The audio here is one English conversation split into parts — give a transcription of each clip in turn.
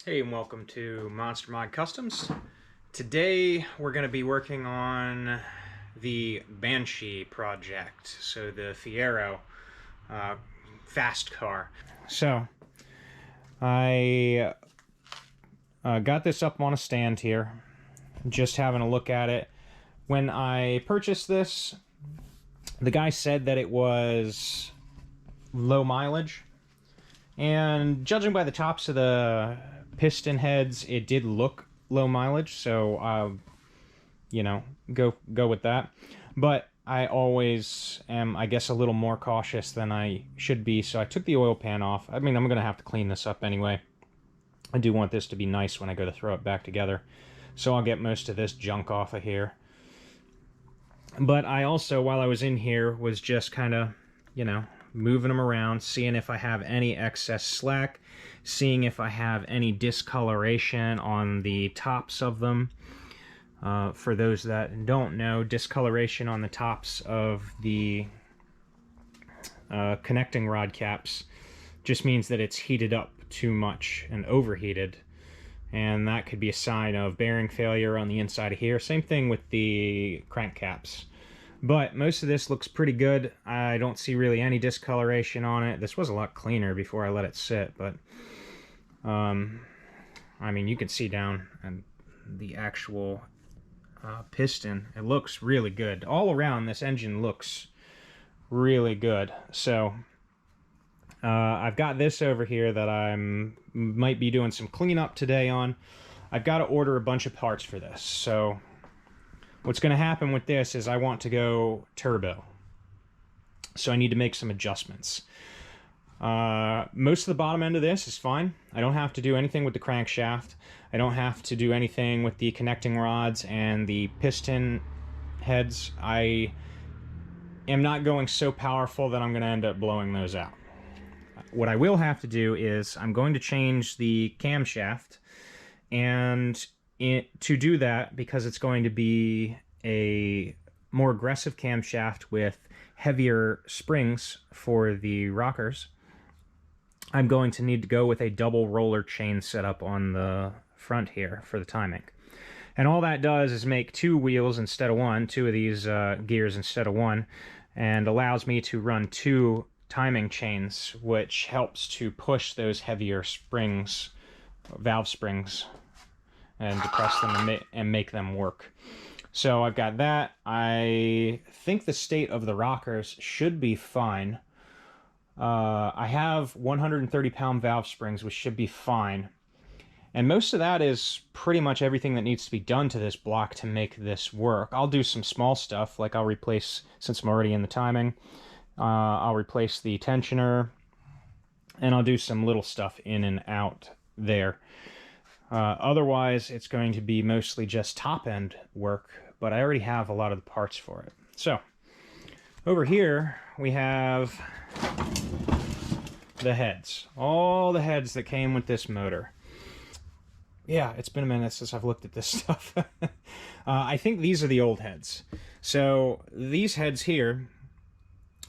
Hey, and welcome to Monster Mod Customs. Today we're going to be working on the Banshee project, so the Fiero fast car. So I got this up on a stand here, just having a look at it. When I purchased this, the guy said that it was low mileage, and judging by the tops of the piston heads, it did look low mileage, so you know, go with that. But I always am, I guess, a little more cautious than I should be, so I took the oil pan off. I mean, I'm gonna have to clean this up anyway. I do want this to be nice when I go to throw it back together, so I'll get most of this junk off of here. But I also, while I was in here, was just kind of, you know, moving them around, seeing if I have any excess slack, seeing if I have any discoloration on the tops of them. For those that don't know, discoloration on the tops of the connecting rod caps just means that it's heated up too much and overheated, and that could be a sign of bearing failure on the inside of here. Same thing with the crank caps. But most of this looks pretty good. I don't see really any discoloration on it. This was a lot cleaner before I let it sit, but I mean, you can see down and the actual piston. It looks really good. All around, this engine looks really good. So I've got this over here that might be doing some cleanup today on. I've got to order a bunch of parts for this. So what's going to happen with this is I want to go turbo. So I need to make some adjustments. Most of the bottom end of this is fine. I don't have to do anything with the crankshaft. I don't have to do anything with the connecting rods and the piston heads. I am not going so powerful that I'm going to end up blowing those out. What I will have to do is I'm going to change the camshaft, and to do that, because it's going to be a more aggressive camshaft with heavier springs for the rockers, I'm going to need to go with a double roller chain setup on the front here for the timing. And all that does is make two wheels instead of one, two of these gears instead of one, and allows me to run two timing chains, which helps to push those heavier springs, valve springs, and depress them and make them work. So I've got that. I think the state of the rockers should be fine. I have 130-pound valve springs, which should be fine. And most of that is pretty much everything that needs to be done to this block to make this work. I'll do some small stuff, like I'll replace, since I'm already in the timing, I'll replace the tensioner, and I'll do some little stuff in and out there. Otherwise, it's going to be mostly just top-end work, but I already have a lot of the parts for it. So, over here, we have the heads. All the heads that came with this motor. Yeah, it's been a minute since I've looked at this stuff. I think these are the old heads. So, these heads here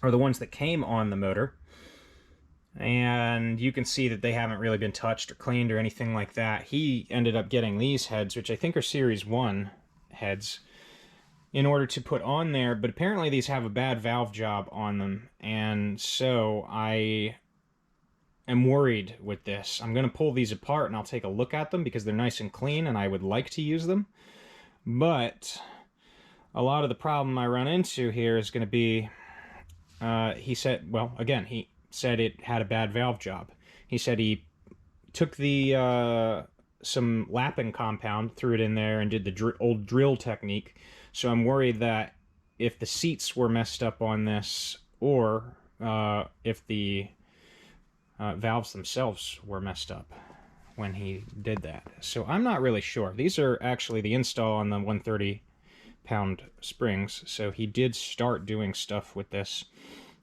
are the ones that came on the motor. And you can see that they haven't really been touched or cleaned or anything like that. He ended up getting these heads, which I think are Series 1 heads, in order to put on there, but apparently these have a bad valve job on them, and so I am worried with this. I'm going to pull these apart and I'll take a look at them because they're nice and clean and I would like to use them. But a lot of the problem I run into here is going to be, he said, well, again, he said it had a bad valve job. He said he took the some lapping compound, threw it in there, and did the old drill technique. So I'm worried that if the seats were messed up on this, or if the valves themselves were messed up when he did that. So I'm not really sure. These are actually the install on the 130-pound springs, so he did start doing stuff with this.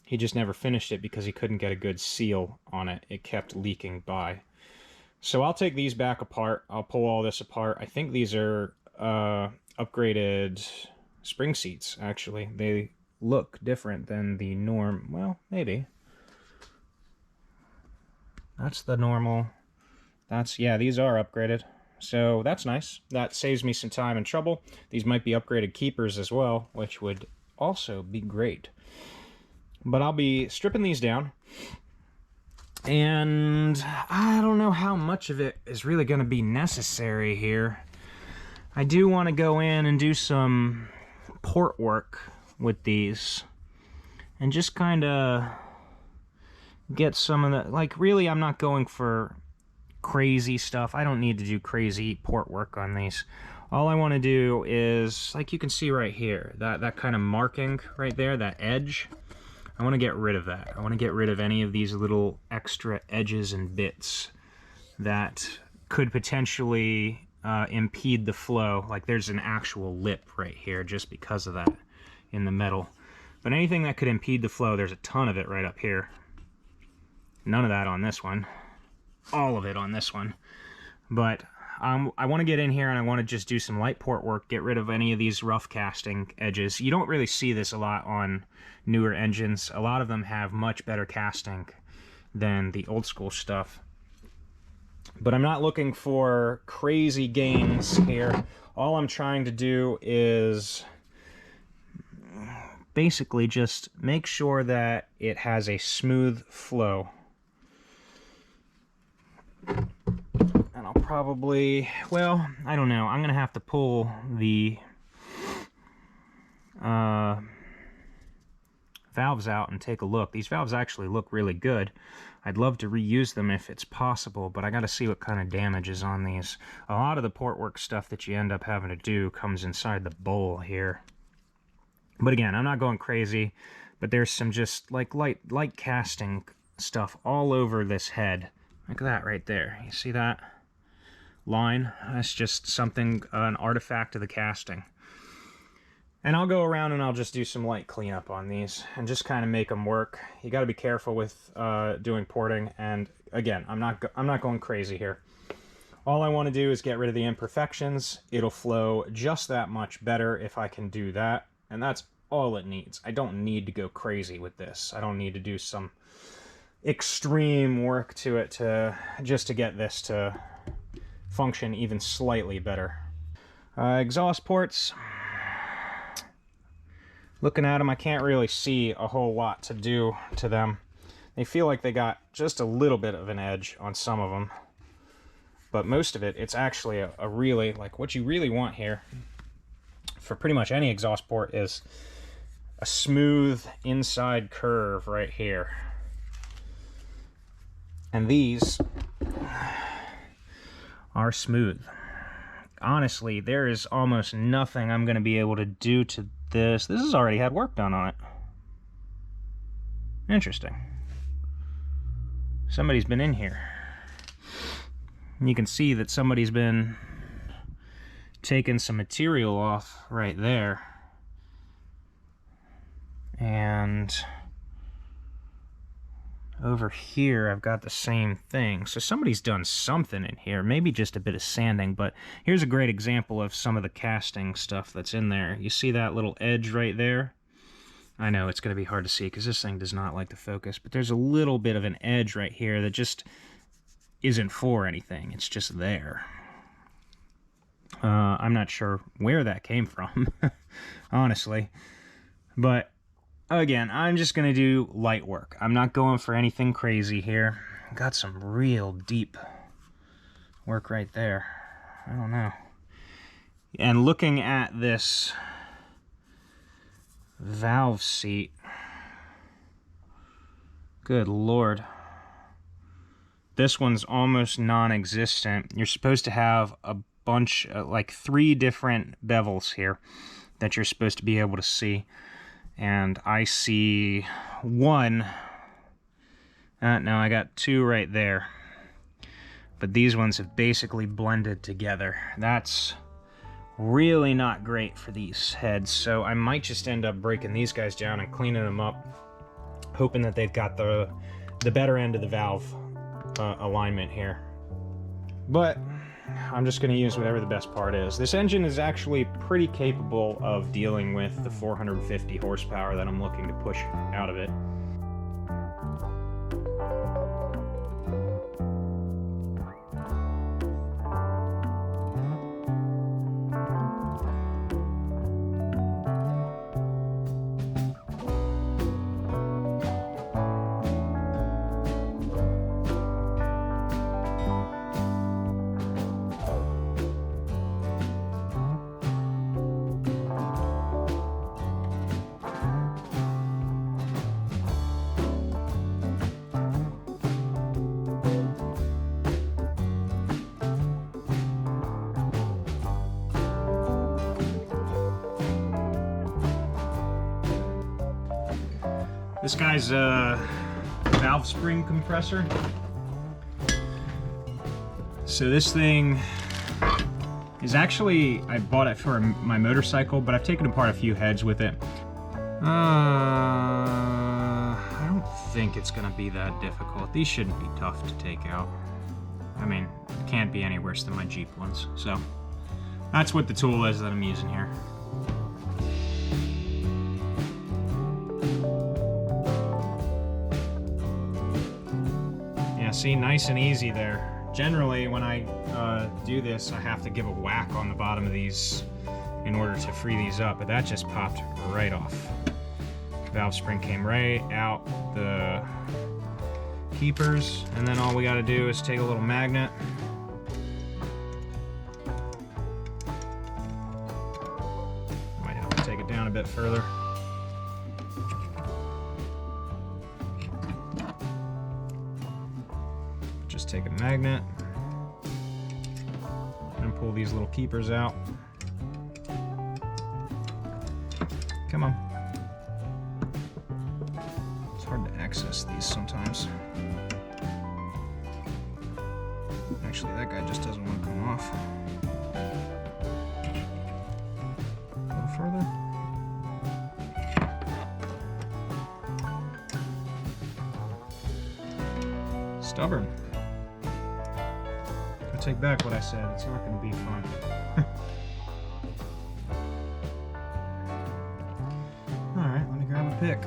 He just never finished it because he couldn't get a good seal on it. It kept leaking by. So I'll take these back apart. I'll pull all this apart. I think these are upgraded spring seats, actually. They look different than the norm. Well, maybe. That's the normal Yeah, these are upgraded. So that's nice. That saves me some time and trouble. These might be upgraded keepers as well, which would also be great. But I'll be stripping these down. And I don't know how much of it is really going to be necessary here. I do want to go in and do some port work with these. And just kind of get some of the... Like, really, I'm not going for crazy stuff. I don't need to do crazy port work on these. All I want to do is, like you can see right here, that kind of marking right there, that edge. I want to get rid of that. I want to get rid of any of these little extra edges and bits that could potentially impede the flow. Like there's an actual lip right here just because of that in the metal. But anything that could impede the flow, there's a ton of it right up here. None of that on this one. All of it on this one. But I want to get in here and I want to just do some light port work, get rid of any of these rough casting edges. You don't really see this a lot on newer engines. A lot of them have much better casting than the old school stuff. But I'm not looking for crazy gains here. All I'm trying to do is basically just make sure that it has a smooth flow. And I'll probably, well, I don't know. I'm going to have to pull the valves out and take a look. These valves actually look really good. I'd love to reuse them if it's possible, but I got to see what kind of damage is on these. A lot of the port work stuff that you end up having to do comes inside the bowl here. But again, I'm not going crazy, but there's some just like light casting stuff all over this head. Look at that right there. You see that line? That's just something, an artifact of the casting. And I'll go around and I'll just do some light cleanup on these and just kind of make them work. You got to be careful with doing porting. And again, I'm not going crazy here. All I want to do is get rid of the imperfections. It'll flow just that much better if I can do that. And that's all it needs. I don't need to go crazy with this. I don't need to do some extreme work to it just to get this to function even slightly better. Exhaust ports. Looking at them, I can't really see a whole lot to do to them. They feel like they got just a little bit of an edge on some of them. But most of it, it's actually a really, like what you really want here for pretty much any exhaust port is a smooth inside curve right here. And these are smooth. Honestly, there is almost nothing I'm going to be able to do to this. This has already had work done on it. Interesting. Somebody's been in here. And you can see that somebody's been taking some material off right there. And over here, I've got the same thing. So somebody's done something in here, maybe just a bit of sanding, but here's a great example of some of the casting stuff that's in there. You see that little edge right there? I know it's going to be hard to see because this thing does not like to focus, but there's a little bit of an edge right here that just isn't for anything. It's just there. I'm not sure where that came from, honestly, but again, I'm just going to do light work. I'm not going for anything crazy here. Got some real deep work right there. I don't know. And looking at this valve seat, good Lord. This one's almost non-existent. You're supposed to have a bunch, like 3 different bevels here that you're supposed to be able to see. And I see 1. No, I got 2 right there. But these ones have basically blended together. That's really not great for these heads. So I might just end up breaking these guys down and cleaning them up, hoping that they've got the better end of the valve alignment here. But I'm just going to use whatever the best part is. This engine is actually pretty capable of dealing with the 450 horsepower that I'm looking to push out of it. This guy's a valve spring compressor. So this thing is actually, I bought it for my motorcycle, but I've taken apart a few heads with it. I don't think it's gonna be that difficult. These shouldn't be tough to take out. I mean, it can't be any worse than my Jeep ones. So that's what the tool is that I'm using here. Yeah, see, nice and easy there. Generally, when I do this, I have to give a whack on the bottom of these in order to free these up, but that just popped right off. Valve spring came right out the keepers, and then all we got to do is take a little magnet. Might have to take it down a bit further. Just take a magnet and pull these little keepers out. Come on. It's hard to access these sometimes. Actually, that guy just doesn't want to come off. A little further. Stubborn. I take back what I said. It's not going to be fun. Alright, let me grab a pick.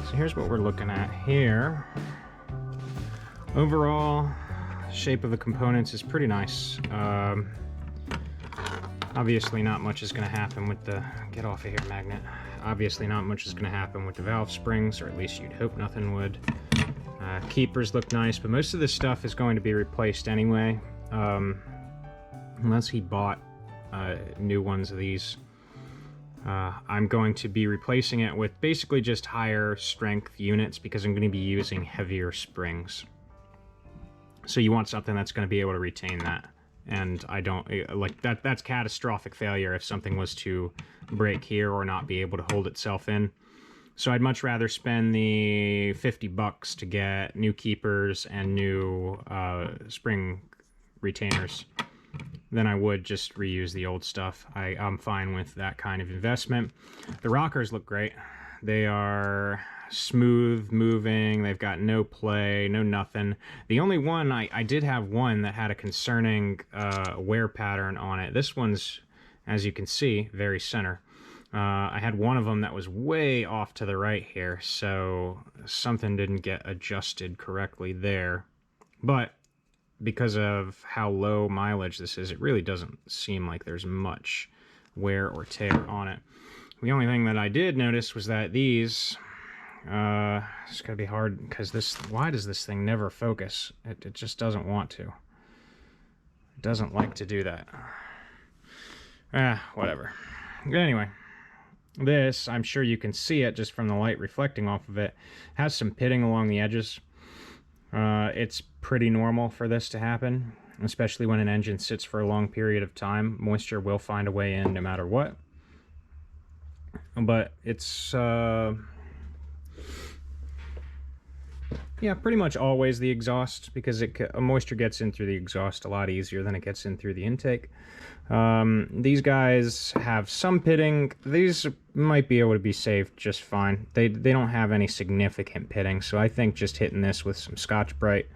So here's what we're looking at here. Overall, shape of the components is pretty nice. Obviously not much is going to happen with the, get off of here, magnet. Obviously not much is going to happen with the valve springs, or at least you'd hope nothing would. Keepers look nice, but most of this stuff is going to be replaced anyway, unless he bought new ones of these. I'm going to be replacing it with basically just higher strength units because I'm going to be using heavier springs. So you want something that's going to be able to retain that. And I don't, like, that's catastrophic failure if something was to break here or not be able to hold itself in. So I'd much rather spend the $50 to get new keepers and new spring retainers than I would just reuse the old stuff. I'm fine with that kind of investment. The rockers look great. They are smooth moving. They've got no play, no nothing. The only one, I did have one that had a concerning wear pattern on it. This one's, as you can see, very center. I had one of them that was way off to the right here, so something didn't get adjusted correctly there. But because of how low mileage this is, it really doesn't seem like there's much wear or tear on it. The only thing that I did notice was that these, it's gonna be hard because why does this thing never focus? It just doesn't want to. It doesn't like to do that. Whatever. Anyway, this, I'm sure you can see it just from the light reflecting off of it, has some pitting along the edges. It's pretty normal for this to happen, especially when an engine sits for a long period of time. Moisture will find a way in no matter what. But it's, yeah, pretty much always the exhaust, because moisture gets in through the exhaust a lot easier than it gets in through the intake. These guys have some pitting. These might be able to be saved just fine. They don't have any significant pitting, so I think just hitting this with some Scotch-Brite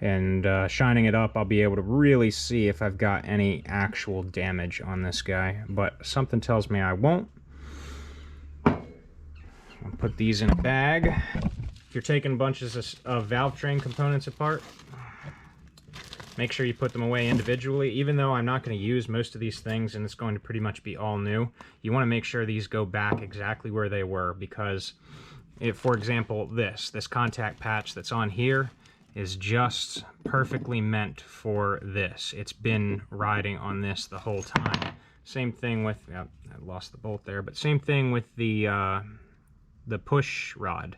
and shining it up, I'll be able to really see if I've got any actual damage on this guy, but something tells me I won't. I'll put these in a bag. If you're taking bunches of valve train components apart, make sure you put them away individually. Even though I'm not going to use most of these things and it's going to pretty much be all new, you want to make sure these go back exactly where they were, because if, for example, this contact patch that's on here is just perfectly meant for this. It's been riding on this the whole time. Same thing with, I lost the bolt there, but same thing with the push rod.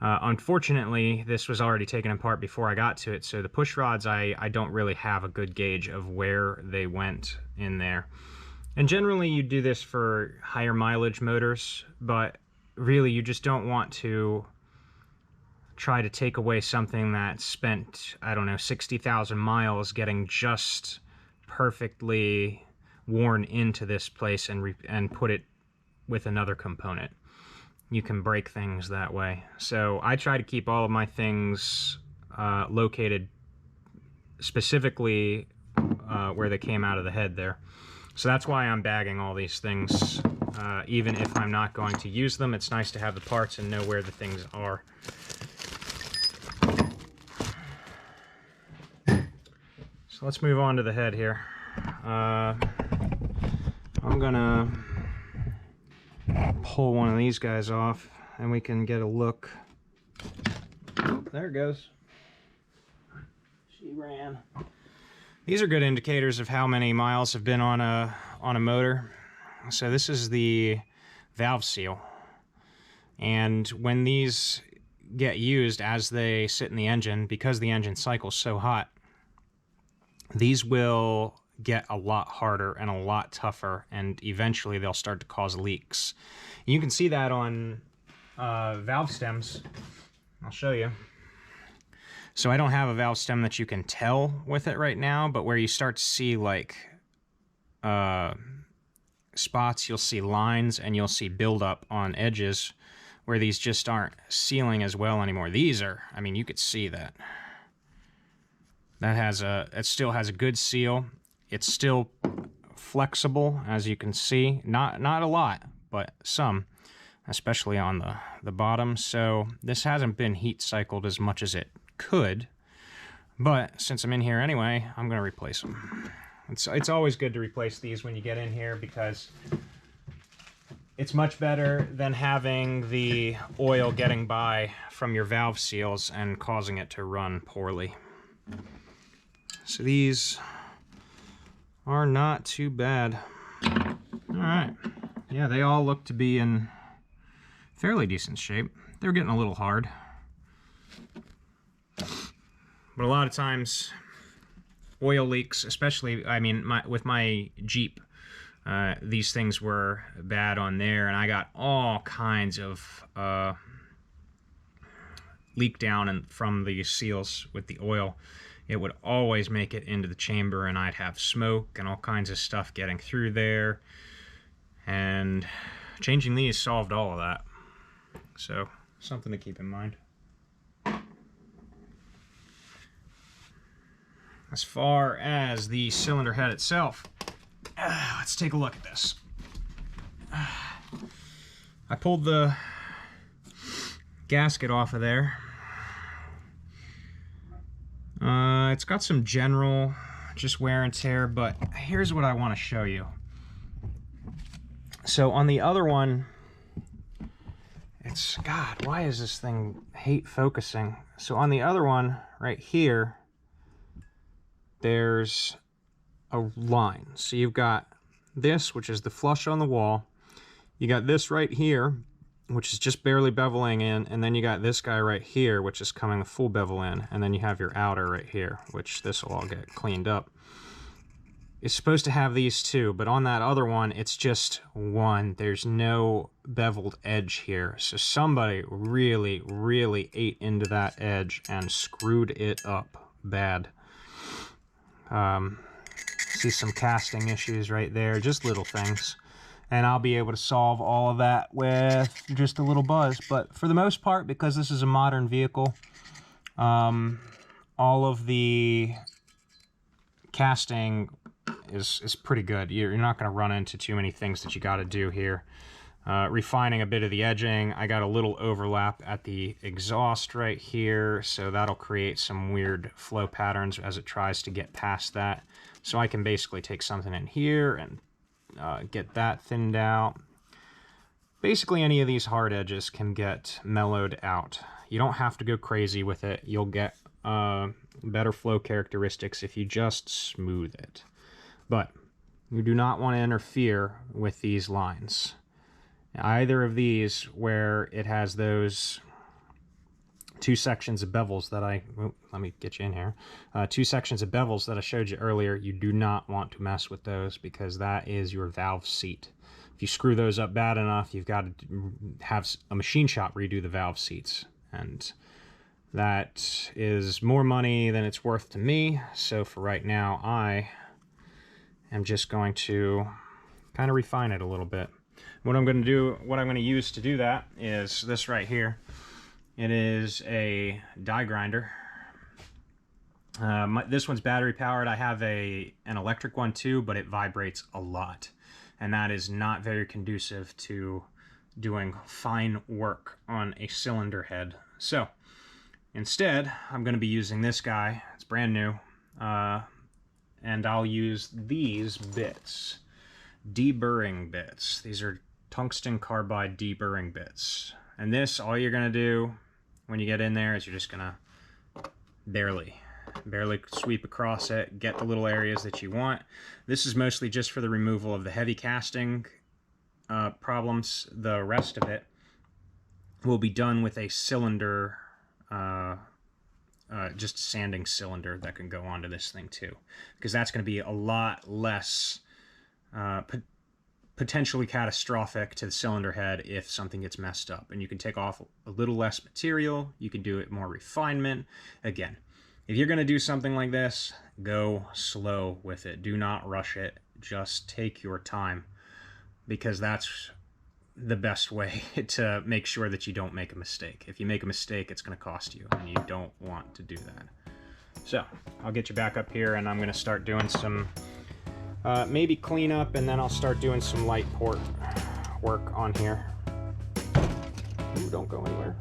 Unfortunately, this was already taken apart before I got to it, so the push rods, I don't really have a good gauge of where they went in there. And generally you do this for higher mileage motors, but really you just don't want to try to take away something that spent, I don't know, 60,000 miles getting just perfectly worn into this place and put it with another component. You can break things that way. So I try to keep all of my things located specifically where they came out of the head there. So that's why I'm bagging all these things. Even if I'm not going to use them, it's nice to have the parts and know where the things are. So let's move on to the head here. I'm gonna pull one of these guys off and we can get a look. Oh, there it goes. She ran. These are good indicators of how many miles have been on a motor. So this is the valve seal, and when these get used as they sit in the engine, because the engine cycles so hot, these will get a lot harder and a lot tougher, and eventually they'll start to cause leaks. You can see that on valve stems. I'll show you. So I don't have a valve stem that you can tell with it right now, but where you start to see like spots, you'll see lines and you'll see buildup on edges where these just aren't sealing as well anymore. These are, I mean, you could see that. It still has a good seal. It's still flexible, as you can see. Not a lot, but some, especially on the bottom. So this hasn't been heat cycled as much as it could, but since I'm in here anyway, I'm going to replace them. It's always good to replace these when you get in here, because it's much better than having the oil getting by from your valve seals and causing it to run poorly. So these are not too bad. Alright, yeah, they all look to be in fairly decent shape. They're getting a little hard, but a lot of times oil leaks, especially, I mean, with my Jeep, these things were bad on there, and I got all kinds of leak down from the seals with the oil. It would always make it into the chamber, and I'd have smoke and all kinds of stuff getting through there, and changing these solved all of that. So something to keep in mind. As far as the cylinder head itself, let's take a look at this. I pulled the gasket off of there. It's got some general just wear and tear, but here's what I want to show you. So on the other one, it's, God, why is this thing hate focusing? So on the other one, right here, there's a line. So you've got this, which is the flush on the wall. You got this right here, which is just barely beveling in, and then you got this guy right here, which is coming the full bevel in, and then you have your outer right here, which this will all get cleaned up. It's supposed to have these two, but on that other one, it's just one. There's no beveled edge here. So somebody really, really ate into that edge and screwed it up bad. See some casting issues right there, just little things. And I'll be able to solve all of that with just a little buzz. But for the most part, because this is a modern vehicle, all of the casting is pretty good. You're not going to run into too many things that you got to do here. Refining a bit of the edging. I got a little overlap at the exhaust right here, so that'll create some weird flow patterns as it tries to get past that. So I can basically take something in here and get that thinned out. Basically any of these hard edges can get mellowed out. You don't have to go crazy with it. You'll get better flow characteristics if you just smooth it. But you do not want to interfere with these lines. Either of these where it has those two sections of bevels that let me get you in here. Two sections of bevels that I showed you earlier, you do not want to mess with those because that is your valve seat. If you screw those up bad enough, you've got to have a machine shop redo the valve seats. And that is more money than it's worth to me. So for right now, I am just going to kind of refine it a little bit. What I'm going to use to do that is this right here. It is a die grinder. This one's battery powered. I have an electric one too, but it vibrates a lot. And that is not very conducive to doing fine work on a cylinder head. So instead, I'm going to be using this guy. It's brand new. And I'll use these bits. Deburring bits. These are tungsten carbide deburring bits. And this, all you're going to do when you get in there is you're just going to barely sweep across it, get the little areas that you want. This is mostly just for the removal of the heavy casting problems. The rest of it will be done with a cylinder, just sanding cylinder that can go onto this thing too. Because that's going to be a lot less potentially catastrophic to the cylinder head if something gets messed up. And you can take off a little less material. You can do it more refinement. Again, if you're going to do something like this, go slow with it. Do not rush it. Just take your time, because that's the best way to make sure that you don't make a mistake. If you make a mistake, it's going to cost you, and you don't want to do that. So I'll get you back up here, and I'm going to start doing some maybe cleanup, and then I'll start doing some light port work on here. Ooh, don't go anywhere.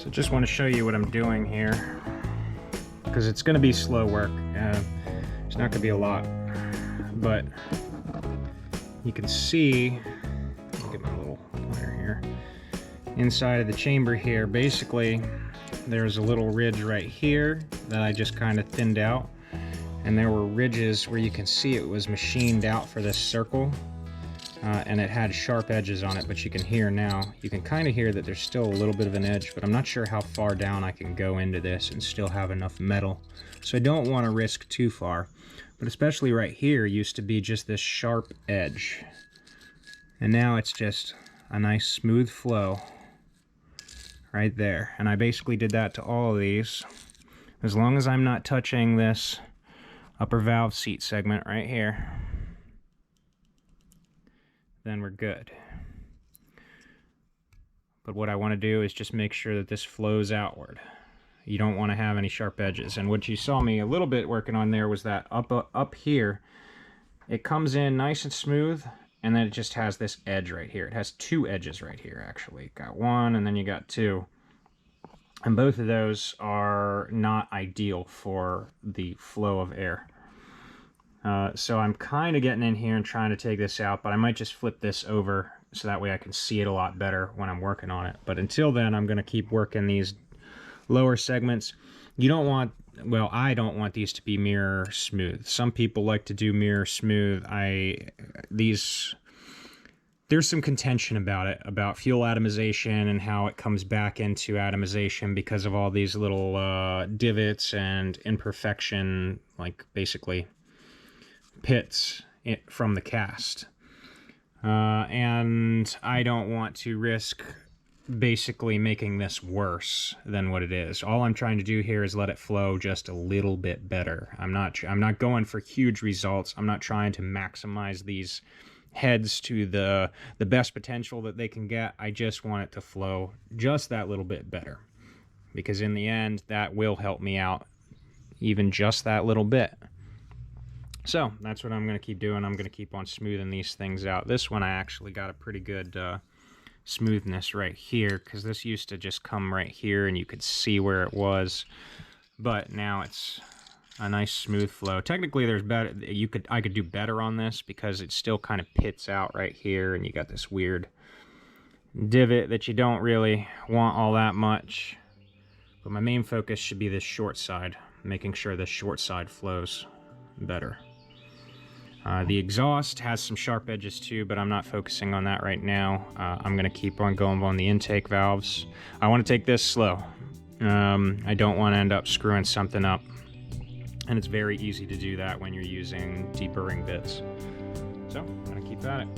So just want to show you what I'm doing here, because it's going to be slow work. It's not going to be a lot, but you can see, let me get my little pointer here, inside of the chamber here, basically there's a little ridge right here that I just kind of thinned out, and there were ridges where you can see it was machined out for this circle. And it had sharp edges on it, but you can hear now, you can kind of hear that there's still a little bit of an edge, but I'm not sure how far down I can go into this and still have enough metal. So I don't want to risk too far, but especially right here used to be just this sharp edge. And now it's just a nice smooth flow right there. And I basically did that to all of these. As long as I'm not touching this upper valve seat segment right here, then we're good. But what I want to do is just make sure that this flows outward. You don't want to have any sharp edges. And what you saw me a little bit working on there was that up here, it comes in nice and smooth, and then it just has this edge right here. It has two edges right here, actually. Got one, and then you got two. And both of those are not ideal for the flow of air. So I'm kind of getting in here and trying to take this out, but I might just flip this over so that way I can see it a lot better when I'm working on it. But until then, I'm going to keep working these lower segments. You don't want, well, I don't want these to be mirror smooth. Some people like to do mirror smooth. There's some contention about it, about fuel atomization and how it comes back into atomization because of all these little divots and imperfection, like basically pits from the cast. And I don't want to risk basically making this worse than what it is. All I'm trying to do here is let it flow just a little bit better. I'm not going for huge results. I'm not trying to maximize these heads to the best potential that they can get. I just want it to flow just that little bit better, because in the end that will help me out even just that little bit. So that's what I'm going to keep doing. I'm going to keep on smoothing these things out. This one I actually got a pretty good smoothness right here, because this used to just come right here and you could see where it was, but now it's a nice smooth flow. Technically there's better, I could do better on this, because it still kind of pits out right here and you got this weird divot that you don't really want all that much. But my main focus should be this short side, making sure this short side flows better. The exhaust has some sharp edges too, but I'm not focusing on that right now. I'm going to keep on going on the intake valves. I want to take this slow. I don't want to end up screwing something up. And it's very easy to do that when you're using deburring bits. So I'm going to keep at it.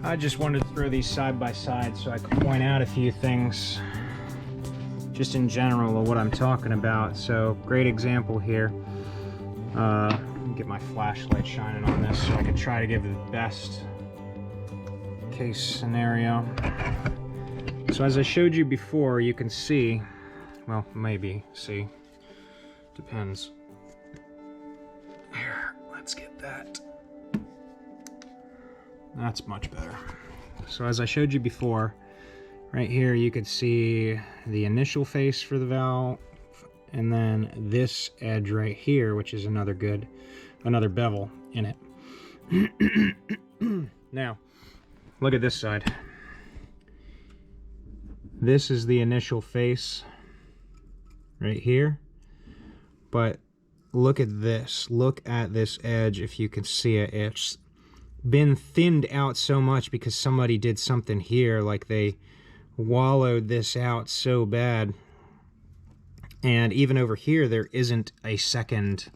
I just wanted to throw these side by side so I could point out a few things just in general of what I'm talking about. So, great example here. Get my flashlight shining on this so I can try to give the best case scenario. So as I showed you before, you can see, well, maybe see, depends. Here, let's get that. That's much better. So as I showed you before, right here you could see the initial face for the valve, and then this edge right here, which is another bevel in it. Now, look at this side. This is the initial face right here, but look at this. Look at this edge if you can see it. It's been thinned out so much because somebody did something here, like they wallowed this out so bad. And even over here, there isn't a second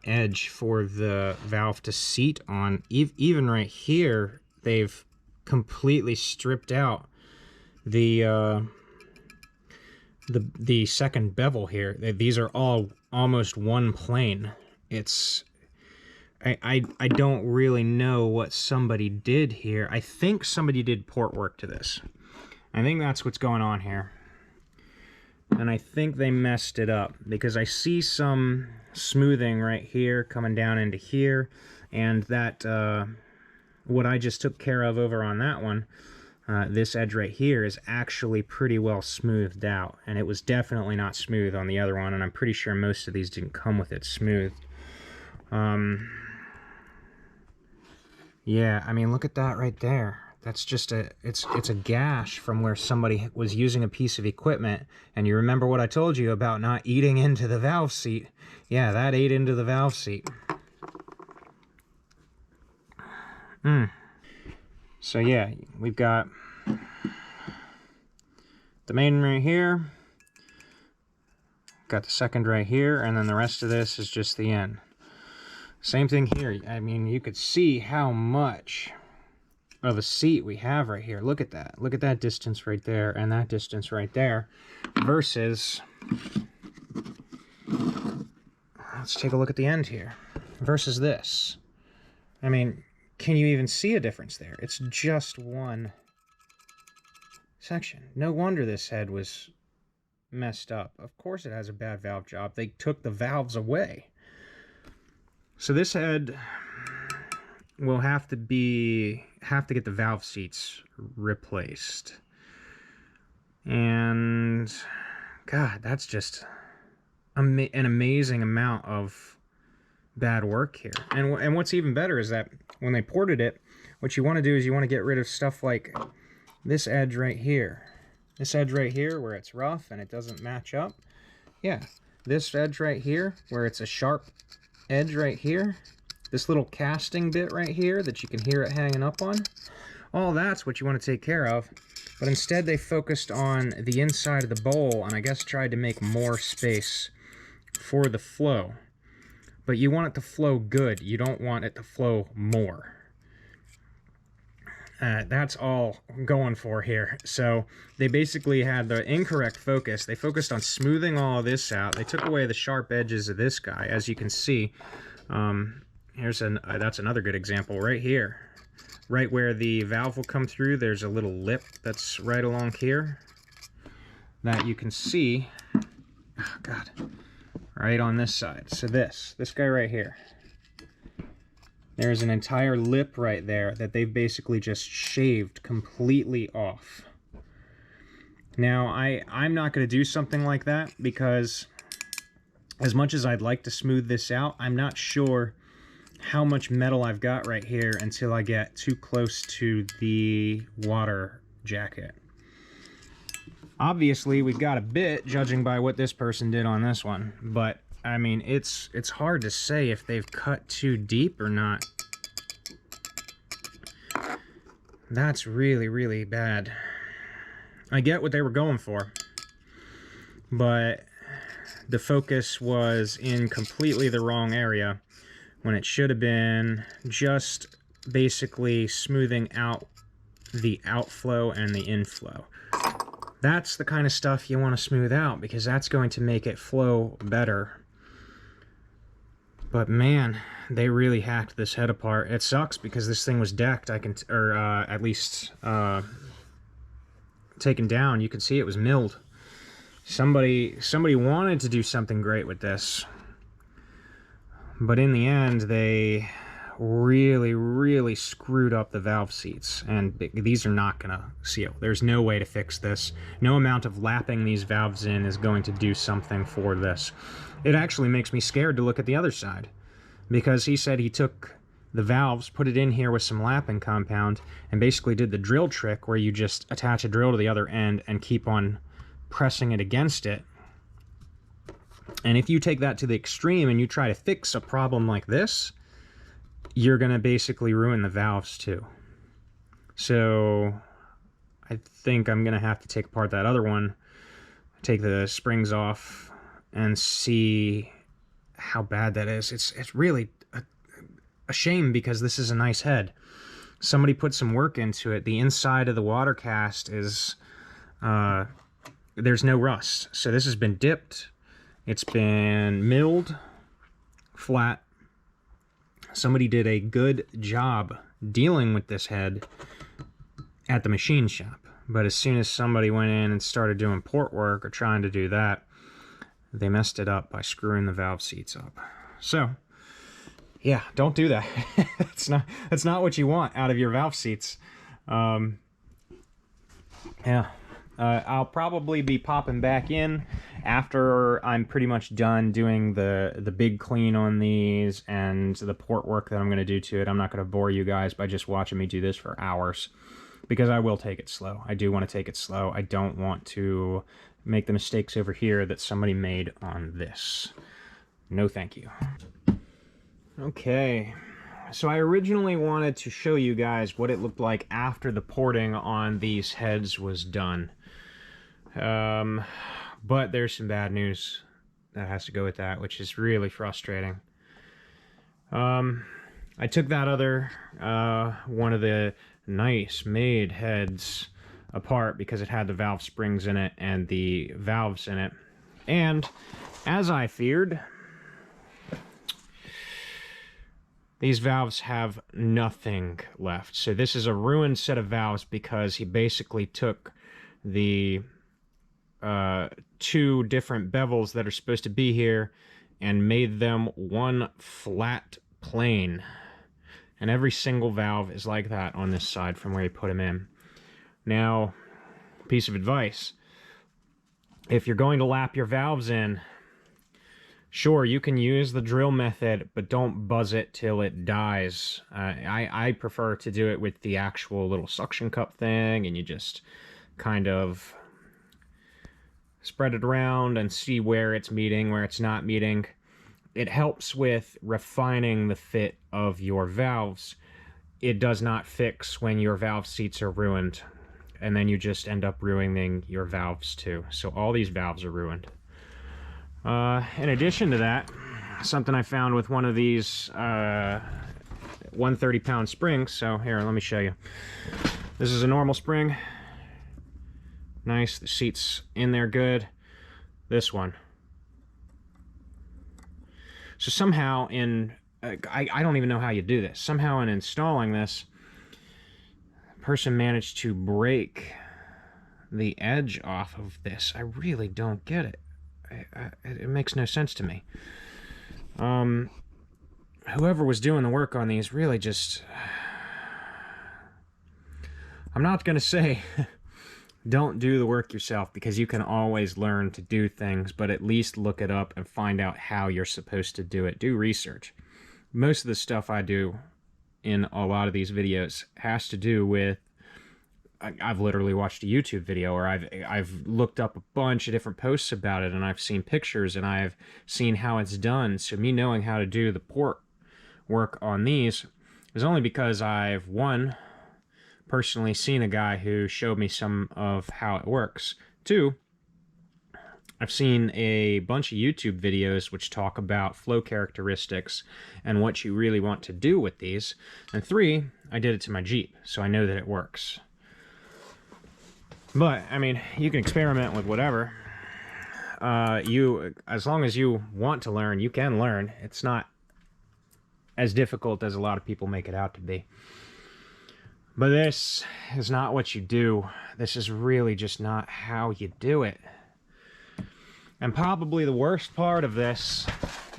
edge for the valve to seat on. Even right here, they've completely stripped out the second bevel here. These are all almost one plane. It's I don't really know what somebody did here. I think somebody did port work to this. I think that's what's going on here. And I think they messed it up because I see some smoothing right here coming down into here, and that what I just took care of over on that one, this edge right here is actually pretty well smoothed out, and it was definitely not smooth on the other one, and I'm pretty sure most of these didn't come with it smoothed. Yeah, I mean, look at that right there. That's just it's a gash from where somebody was using a piece of equipment. And you remember what I told you about not eating into the valve seat? Yeah, that ate into the valve seat. So yeah, we've got the main right here, got the second right here, and then the rest of this is just the end. Same thing here. I mean, you could see how much of a seat we have right here. Look at that. Look at that distance right there and that distance right there versus, let's take a look at the end here, versus this. I mean, can you even see a difference there? It's just one section. No wonder this head was messed up. Of course it has a bad valve job. They took the valves away. So this head will have to get the valve seats replaced. And God, that's just an amazing amount of bad work here. And what's even better is that when they ported it, what you want to do is you want to get rid of stuff like this edge right here. This edge right here where it's rough and it doesn't match up. Yeah, this edge right here where it's a sharp edge right here. This little casting bit right here that you can hear it hanging up on. All that's what you want to take care of. But instead they focused on the inside of the bowl and I guess tried to make more space for the flow. But you want it to flow good. You don't want it to flow more. That's all I'm going for here. So they basically had the incorrect focus. They focused on smoothing all of this out. They took away the sharp edges of this guy, as you can see. That's another good example right here. Right where the valve will come through, there's a little lip that's right along here that you can see. Oh, God. Right on this side. So this guy right here. There's an entire lip right there that they've basically just shaved completely off. Now, I'm not going to do something like that because as much as I'd like to smooth this out, I'm not sure how much metal I've got right here until I get too close to the water jacket. Obviously, we've got a bit, judging by what this person did on this one, but I mean, it's hard to say if they've cut too deep or not. That's really, really bad. I get what they were going for, but the focus was in completely the wrong area when it should have been just basically smoothing out the outflow and the inflow. That's the kind of stuff you want to smooth out, because that's going to make it flow better. But man, they really hacked this head apart. It sucks because this thing was decked, or at least taken down. You can see it was milled. Somebody wanted to do something great with this, but in the end, they really screwed up the valve seats, and these are not gonna seal. There's no way to fix this. No amount of lapping these valves in is going to do something for this. It actually makes me scared to look at the other side, because he said he took the valves, put it in here with some lapping compound, and basically did the drill trick where you just attach a drill to the other end and keep on pressing it against it. And if you take that to the extreme and you try to fix a problem like this, you're going to basically ruin the valves too. So I think I'm going to have to take apart that other one, take the springs off, and see how bad that is. It's really a shame, because this is a nice head. Somebody put some work into it. The inside of the water cast is, there's no rust. So this has been dipped. It's been milled flat. Somebody did a good job dealing with this head at the machine shop. But as soon as somebody went in and started doing port work or trying to do that, they messed it up by screwing the valve seats up. So, yeah, don't do that. That's not what you want out of your valve seats. Yeah. I'll probably be popping back in after I'm pretty much done doing the big clean on these and the port work that I'm going to do to it. I'm not going to bore you guys by just watching me do this for hours, because I will take it slow. I do want to take it slow. I don't want to make the mistakes over here that somebody made on this. No thank you. Okay. So I originally wanted to show you guys what it looked like after the porting on these heads was done. But there's some bad news that has to go with that, which is really frustrating. I took that other, one of the nice made heads apart because it had the valve springs in it and the valves in it. And as I feared, these valves have nothing left. So this is a ruined set of valves because he basically took the two different bevels that are supposed to be here and made them one flat plane. And every single valve is like that on this side from where he put them in. Now, piece of advice. If you're going to lap your valves in, sure, you can use the drill method, but don't buzz it till it dies. I prefer to do it with the actual little suction cup thing, and you just kind of spread it around and see where it's meeting, where it's not meeting. It helps with refining the fit of your valves. It does not fix when your valve seats are ruined, and then you just end up ruining your valves too. So all these valves are ruined. In addition to that, something I found with one of these 130-pound springs. So here, let me show you. This is a normal spring. Nice, the seat's in there good. This one. So somehow in, I don't even know how you do this. Somehow in installing this, the person managed to break the edge off of this. I really don't get it. It makes no sense to me. Whoever was doing the work on these really just... I'm not going to say don't do the work yourself, because you can always learn to do things, but at least look it up and find out how you're supposed to do it. Do research. Most of the stuff I do in a lot of these videos has to do with, I've literally watched a YouTube video, or I've looked up a bunch of different posts about it, and I've seen pictures, and I've seen how it's done. So me knowing how to do the port work on these is only because I've, one, personally seen a guy who showed me some of how it works. Two, I've seen a bunch of YouTube videos which talk about flow characteristics and what you really want to do with these. And 3, I did it to my Jeep, so I know that it works. But, I mean, you can experiment with whatever. As long as you want to learn, you can learn. It's not as difficult as a lot of people make it out to be. But this is not what you do. This is really just not how you do it. And probably the worst part of this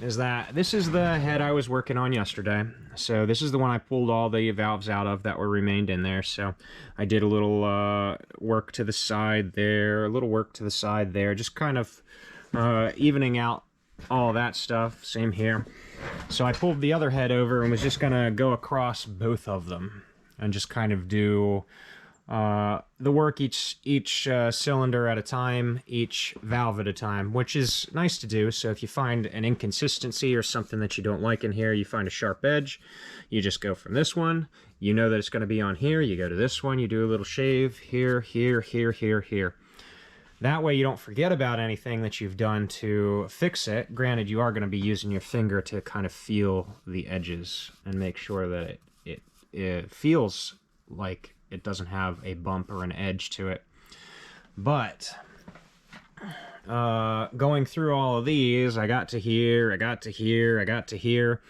is that this is the head I was working on yesterday. So this is the one I pulled all the valves out of that were remained in there. So I did a little work to the side there, a little work to the side there, just kind of evening out all that stuff. Same here. So I pulled the other head over and was just gonna go across both of them and just kind of do the work each cylinder at a time, each valve at a time, which is nice to do. So if you find an inconsistency or something that you don't like in here, you find a sharp edge, you just go from this one. You know that it's going to be on here, you go to this one, you do a little shave here, here, here, here, here. That way you don't forget about anything that you've done to fix it. Granted, you are going to be using your finger to kind of feel the edges and make sure that it feels like it doesn't have a bump or an edge to it. But going through all of these, I got to here, I got to here, I got to here,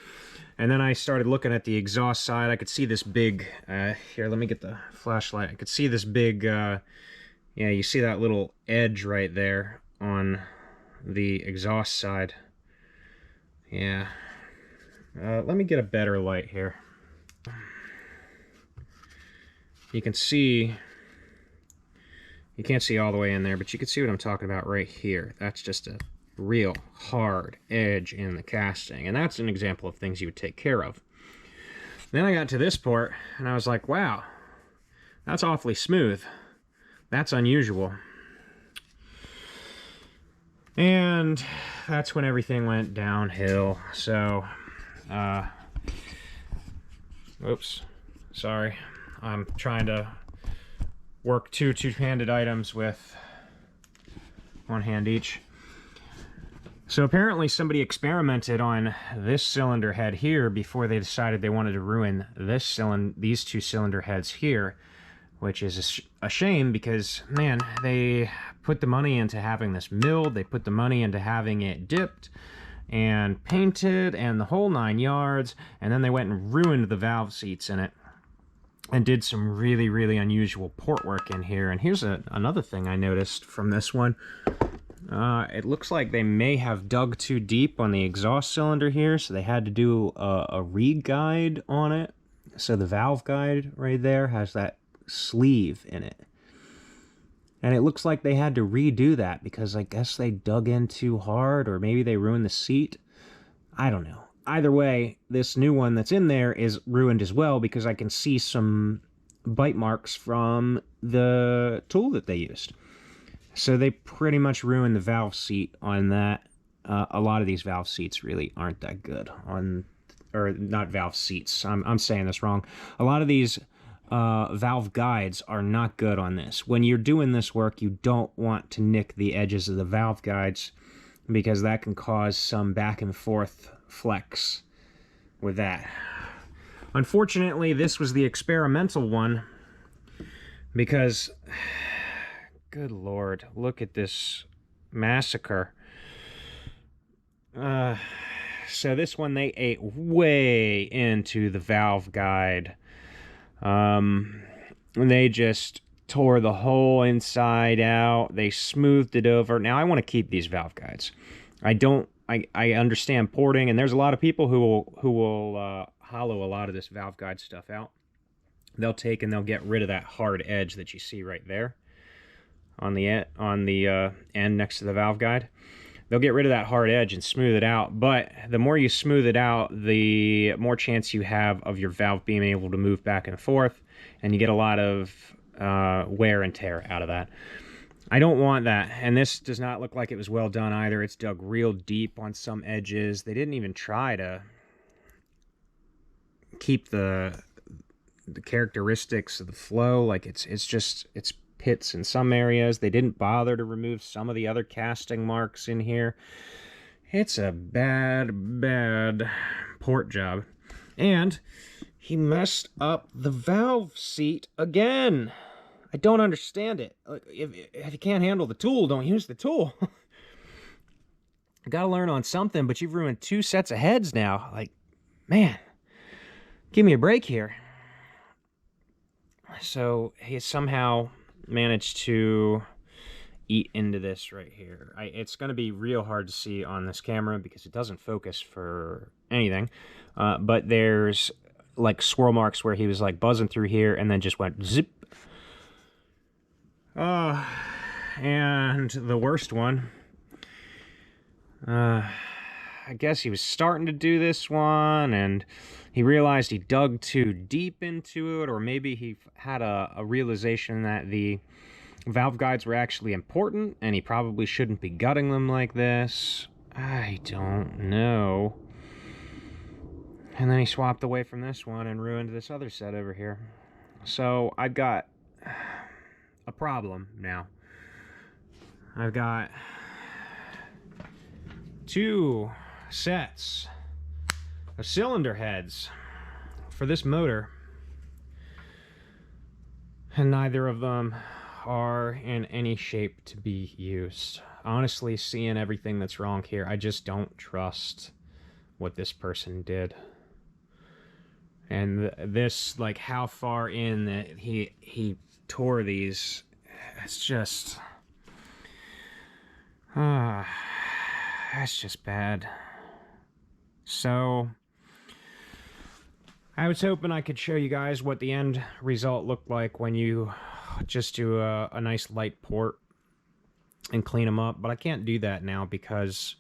and then I started looking at the exhaust side. I could see this big, here, let me get the flashlight. I could see this big, yeah, you see that little edge right there on the exhaust side. Yeah. Let me get a better light here. You can see, you can't see all the way in there, but you can see what I'm talking about right here. That's just a real hard edge in the casting, and that's an example of things you would take care of. Then I got to this part, and I was like, wow, that's awfully smooth. That's unusual. And that's when everything went downhill. So, oops, sorry. I'm trying to work two-handed items with one hand each. So apparently somebody experimented on this cylinder head here before they decided they wanted to ruin these 2 cylinder heads here, which is a shame because, man, they put the money into having this milled, they put the money into having it dipped and painted and the whole 9 yards, and then they went and ruined the valve seats in it and did some really, really unusual port work in here. And here's another thing I noticed from this one. It looks like they may have dug too deep on the exhaust cylinder here, so they had to do a re-guide on it. So the valve guide right there has that sleeve in it. And it looks like they had to redo that because I guess they dug in too hard, or maybe they ruined the seat. I don't know. Either way, this new one that's in there is ruined as well because I can see some bite marks from the tool that they used. So they pretty much ruined the valve seat on that. A lot of these valve seats really aren't that good on, or not valve seats, I'm saying this wrong. A lot of these valve guides are not good on this. When you're doing this work, you don't want to nick the edges of the valve guides because that can cause some back and forth flex with that. Unfortunately, this was the experimental one because, good Lord, look at this massacre. So this one, they ate way into the valve guide. They just tore the whole inside out. They smoothed it over. Now, I want to keep these valve guides. I understand porting, and there's a lot of people who will hollow a lot of this valve guide stuff out. They'll take and they'll get rid of that hard edge that you see right there on the end next to the valve guide. They'll get rid of that hard edge and smooth it out, but the more you smooth it out, the more chance you have of your valve being able to move back and forth, and you get a lot of wear and tear out of that. I don't want that, and this does not look like it was well done either. It's dug real deep on some edges. They didn't even try to keep the characteristics of the flow. Like it's pits in some areas. They didn't bother to remove some of the other casting marks in here. It's a bad, bad port job. And he messed up the valve seat again. I don't understand it. If you can't handle the tool, don't use the tool. I gotta learn on something, but you've ruined 2 sets of heads now. Like, man, give me a break here. So he somehow managed to eat into this right here. It's going to be real hard to see on this camera because it doesn't focus for anything. But there's like swirl marks where he was like buzzing through here and then just went zip. And the worst one, I guess he was starting to do this one and he realized he dug too deep into it, or maybe he had a realization that the valve guides were actually important and he probably shouldn't be gutting them like this. I don't know. And then he swapped away from this one and ruined this other set over here. So I've got a problem now. I've got 2 sets of cylinder heads for this motor, and neither of them are in any shape to be used. Honestly, seeing everything that's wrong here, I just don't trust what this person did. And this, like, how far in that he tore these, it's just that's just bad. So I was hoping I could show you guys what the end result looked like when you just do a nice light port and clean them up, but I can't do that now because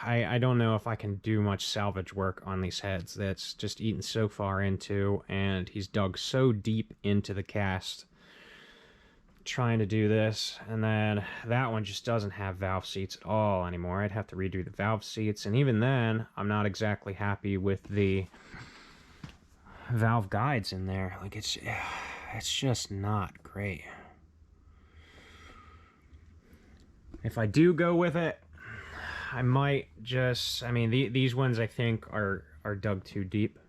I don't know if I can do much salvage work on these heads. That's just eaten so far into, and he's dug so deep into the cast trying to do this, and then that one just doesn't have valve seats at all anymore. I'd have to redo the valve seats, and even then I'm not exactly happy with the valve guides in there. Like, it's just not great. If I do go with it, I might just, I mean, these ones I think are dug too deep.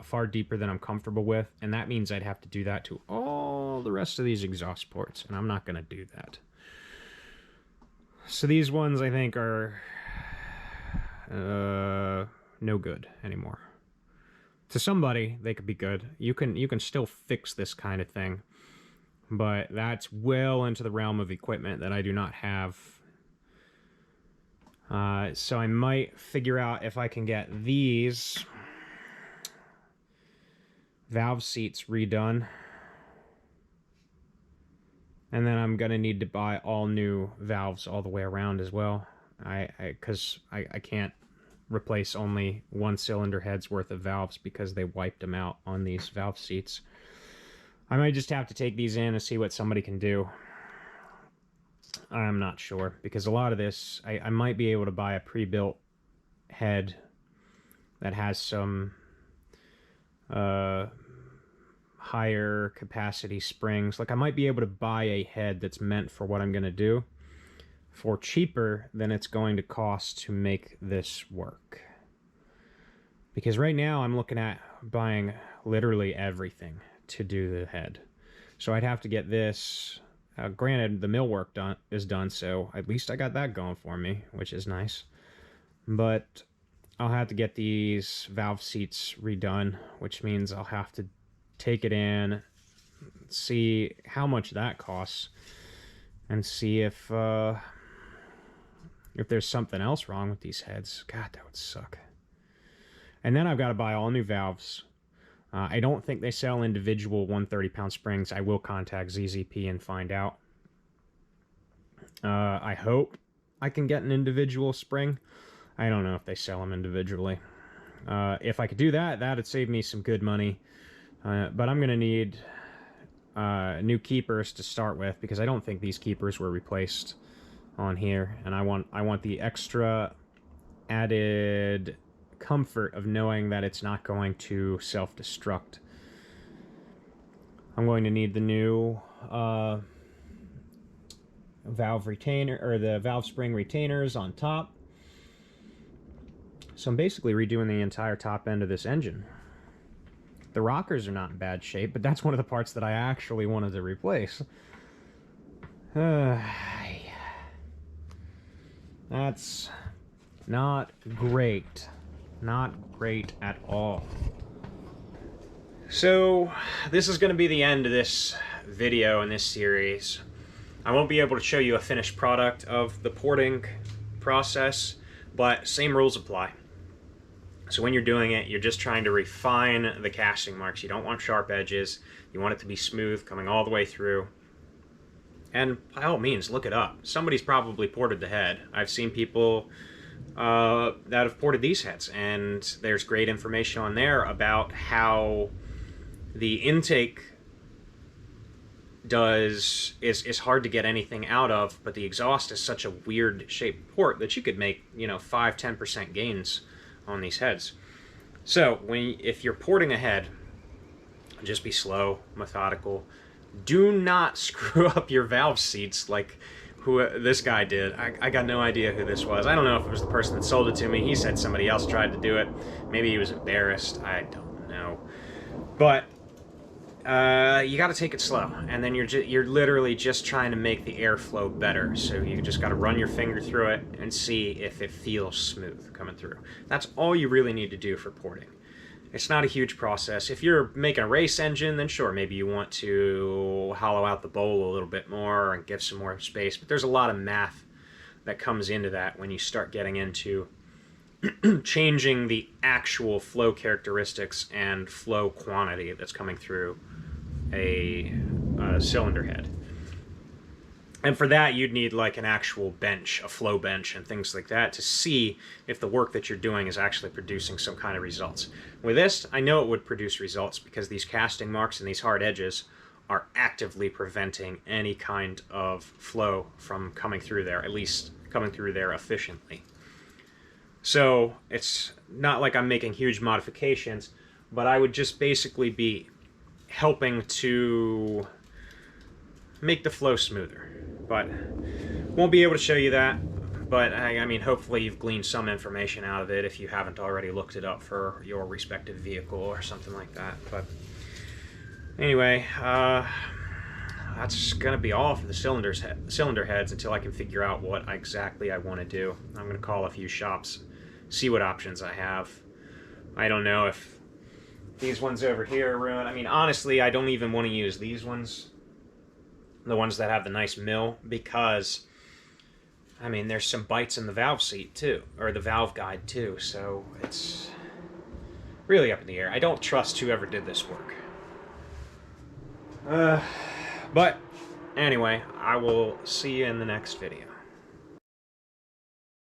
Far deeper than I'm comfortable with, and that means I'd have to do that to all the rest of these exhaust ports, and I'm not going to do that. So these ones I think are no good anymore. To somebody, they could be good. You can still fix this kind of thing, but that's well into the realm of equipment that I do not have. So I might figure out if I can get these valve seats redone, and then I'm gonna need to buy all new valves all the way around as well. Because I can't replace only 1 cylinder head's worth of valves because they wiped them out on these valve seats. I might just have to take these in and see what somebody can do. I'm not sure, because a lot of this, I might be able to buy a pre-built head that has some higher capacity springs. Like, I might be able to buy a head that's meant for what I'm going to do for cheaper than it's going to cost to make this work. Because right now I'm looking at buying literally everything to do the head. So I'd have to get this. Granted, the millwork is done, so at least I got that going for me, which is nice. But I'll have to get these valve seats redone, which means I'll have to take it in, see how much that costs, and see if there's something else wrong with these heads. God, that would suck. And then I've got to buy all new valves. I don't think they sell individual 130-pound springs. I will contact ZZP and find out. I hope I can get an individual spring. I don't know if they sell them individually. If I could do that, that'd save me some good money. But I'm going to need new keepers to start with, because I don't think these keepers were replaced on here. And I want the extra added comfort of knowing that it's not going to self-destruct. I'm going to need the new valve retainer, or the valve spring retainers on top. So I'm basically redoing the entire top end of this engine. The rockers are not in bad shape, but that's one of the parts that I actually wanted to replace. That's not great. Not great at all. So, this is going to be the end of this video in this series. I won't be able to show you a finished product of the porting process, but same rules apply. So when you're doing it, you're just trying to refine the casting marks. You don't want sharp edges. You want it to be smooth, coming all the way through. And by all means, look it up. Somebody's probably ported the head. I've seen people that have ported these heads, and there's great information on there about how the intake is hard to get anything out of, but the exhaust is such a weird shaped port that you could make, you know, 5-10% gains on these heads. So if you're porting a head, just be slow, methodical. Do not screw up your valve seats like who this guy did. I got no idea who this was. I don't know if it was the person that sold it to me. He said somebody else tried to do it. Maybe he was embarrassed. I don't know. But you got to take it slow, and then you're literally just trying to make the airflow better. So you just got to run your finger through it and see if it feels smooth coming through. That's all you really need to do for porting. It's not a huge process. If you're making a race engine, then sure, maybe you want to hollow out the bowl a little bit more and give some more space. But there's a lot of math that comes into that when you start getting into changing the actual flow characteristics and flow quantity that's coming through a cylinder head. And for that, you'd need like an actual bench, a flow bench, and things like that to see if the work that you're doing is actually producing some kind of results. With this, I know it would produce results because these casting marks and these hard edges are actively preventing any kind of flow from coming through there, at least coming through there efficiently. So it's not like I'm making huge modifications, but I would just basically be helping to make the flow smoother. But won't be able to show you that, but I mean, hopefully you've gleaned some information out of it if you haven't already looked it up for your respective vehicle or something like that. But anyway, that's gonna be all for the cylinder heads until I can figure out what exactly I want to do. I'm gonna call a few shops, see what options I have. I don't know if these ones over here are ruined. I mean, honestly, I don't even want to use these ones, the ones that have the nice mill, because I mean, there's some bites in the valve seat too, or the valve guide too, so it's really up in the air. I don't trust whoever did this work. But anyway, I will see you in the next video.